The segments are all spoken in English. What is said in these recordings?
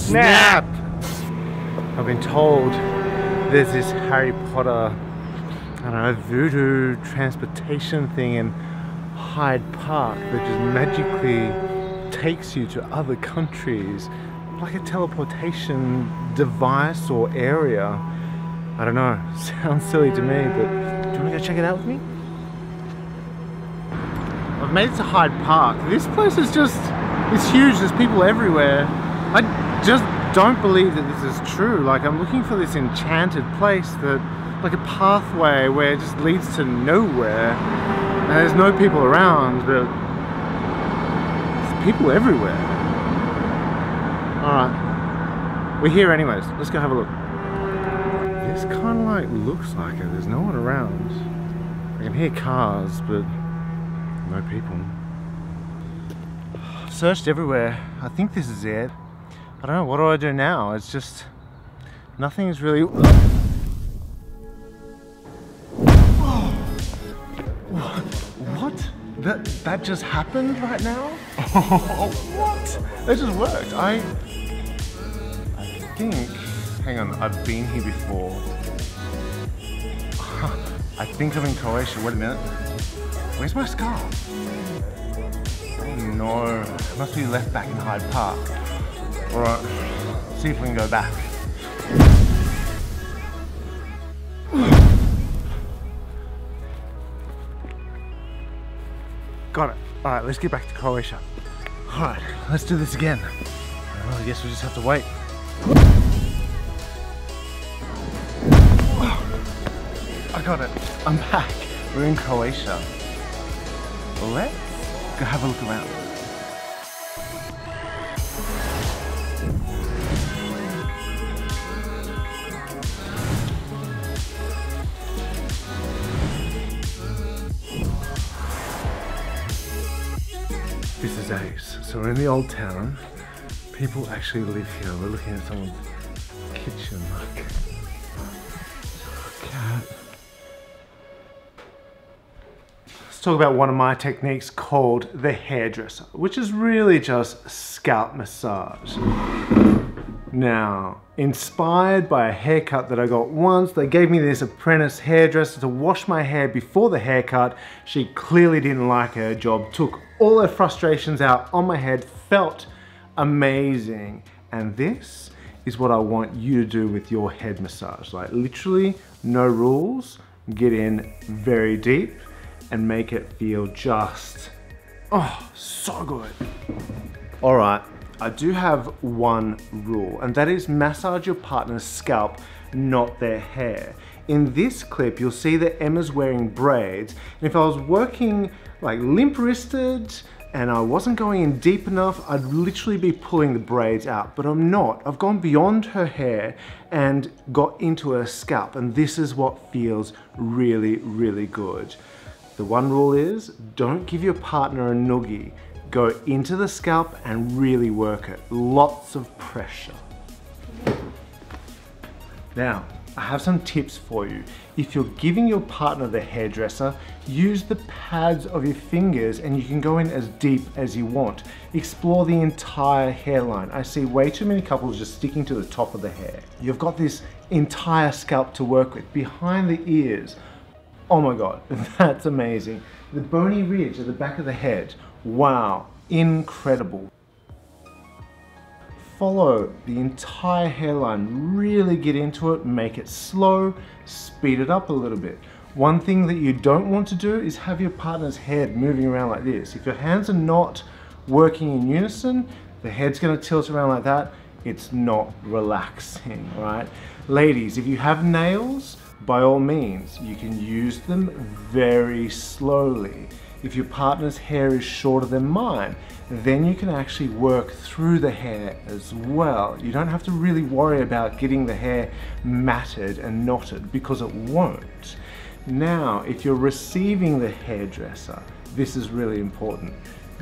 snap! I've been told there's this Harry Potter, I don't know, voodoo transportation thing in Hyde Park that just magically takes you to other countries, like a teleportation device or area. I don't know, sounds silly to me, but do you want to go check it out with me? I've made it to Hyde Park. This place is just, it's huge, there's people everywhere. I just don't believe that this is true. Like, I'm looking for this enchanted place that, like a pathway where it just leads to nowhere. And there's no people around, but there's people everywhere. Alright, we're here anyways. Let's go have a look. This kind of like looks like it. There's no one around. I can hear cars, but no people. I've searched everywhere. I think this is it. I don't know, what do I do now? It's just, nothing's really... What? That just happened right now? What? That just worked. I think, hang on, I've been here before. I think I'm in Croatia. Wait a minute. Where's my scarf? Oh no, it must be left back in Hyde Park. Alright, see if we can go back. Got it. Alright, let's get back to Croatia. Alright, let's do this again. Well, I guess we just have to wait. I got it. I'm back. We're in Croatia. Let's go have a look around. This is Ace. So we're in the old town. People actually live here. We're looking at someone's kitchen. Like, cat. Let's talk about one of my techniques called the hairdresser, which is really just scalp massage. Now, inspired by a haircut that I got once, they gave me this apprentice hairdresser to wash my hair before the haircut. She clearly didn't like her job, took all her frustrations out on my head, felt amazing. And this is what I want you to do with your head massage. Like, literally no rules, get in very deep and make it feel just, oh, so good. All right. I do have one rule, and that is massage your partner's scalp, not their hair. In this clip, you'll see that Emma's wearing braids, and if I was working like limp-wristed and I wasn't going in deep enough, I'd literally be pulling the braids out, but I'm not. I've gone beyond her hair and got into her scalp, and this is what feels really, really good. The one rule is, don't give your partner a noogie. Go into the scalp and really work it. Lots of pressure. Now, I have some tips for you. If you're giving your partner the hairdresser, use the pads of your fingers and you can go in as deep as you want. Explore the entire hairline. I see way too many couples just sticking to the top of the hair. You've got this entire scalp to work with. Behind the ears, oh my God, that's amazing. The bony ridge at the back of the head, wow, incredible. Follow the entire hairline, really get into it, make it slow, speed it up a little bit. One thing that you don't want to do is have your partner's head moving around like this. If your hands are not working in unison, the head's gonna tilt around like that, it's not relaxing, right? Ladies, if you have nails, by all means, you can use them very slowly. If your partner's hair is shorter than mine, then you can actually work through the hair as well. You don't have to really worry about getting the hair matted and knotted because it won't. Now, if you're receiving the hairdresser, this is really important.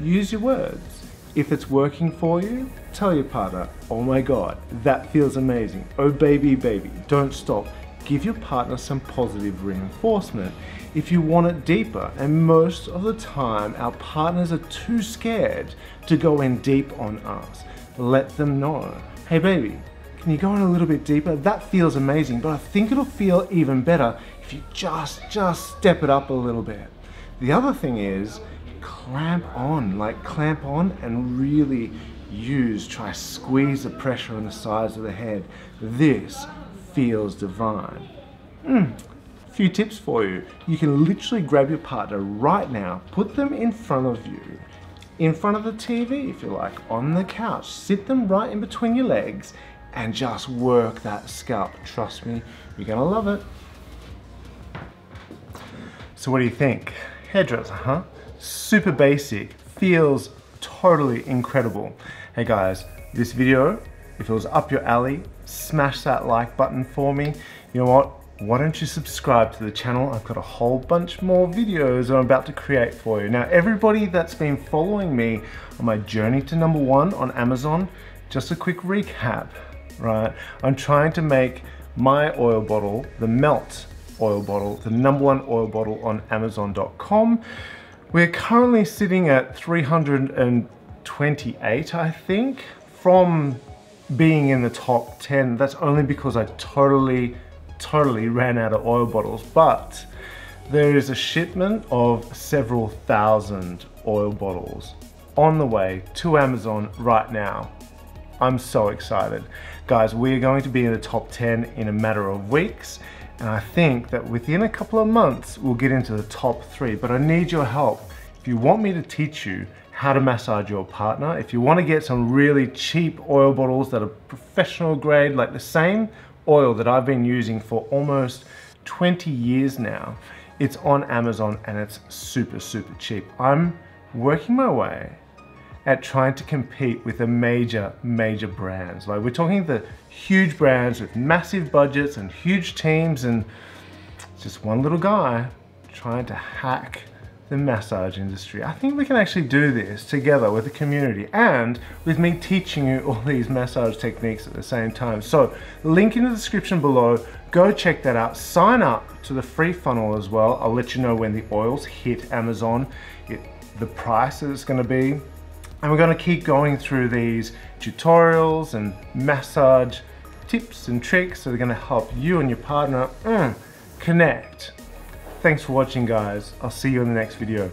Use your words. If it's working for you, tell your partner, oh my God, that feels amazing. Oh baby, baby, don't stop. Give your partner some positive reinforcement. If you want it deeper, and most of the time our partners are too scared to go in deep on us, let them know. hey baby, can you go in a little bit deeper? That feels amazing, but I think it'll feel even better if you just step it up a little bit. The other thing is clamp on and really try squeeze the pressure on the sides of the head. This feels divine. Few tips for you. You can literally grab your partner right now, put them in front of you, in front of the TV if you like, on the couch, sit them right in between your legs and just work that scalp. Trust me, you're gonna love it. So what do you think? Hairdresser, huh? Super basic, feels totally incredible. Hey guys, this video, if it was up your alley, smash that like button for me. You know what? Why don't you subscribe to the channel? I've got a whole bunch more videos I'm about to create for you. Now, everybody that's been following me on my journey to #1 on Amazon, just a quick recap, right? I'm trying to make my oil bottle, the Melt oil bottle, the #1 oil bottle on Amazon.com. We're currently sitting at 328, I think, from being in the top 10. That's only because I totally ran out of oil bottles, but there is a shipment of several thousand oil bottles on the way to Amazon right now. I'm so excited. Guys, we are going to be in the top 10 in a matter of weeks, and I think that within a couple of months we'll get into the top 3, but I need your help. If you want me to teach you how to massage your partner, if you want to get some really cheap oil bottles that are professional grade, like the same oil that I've been using for almost 20 years now, it's on Amazon and it's super cheap. I'm working my way at trying to compete with the major brands. Like, we're talking the huge brands with massive budgets and huge teams, and just one little guy trying to hack the massage industry. I think we can actually do this together with the community and with me teaching you all these massage techniques at the same time. So, link in the description below, go check that out. Sign up to the free funnel as well. I'll let you know when the oils hit Amazon, the price that it's gonna be. And we're gonna keep going through these tutorials and massage tips and tricks that are gonna help you and your partner connect. Thanks for watching, guys. I'll see you in the next video.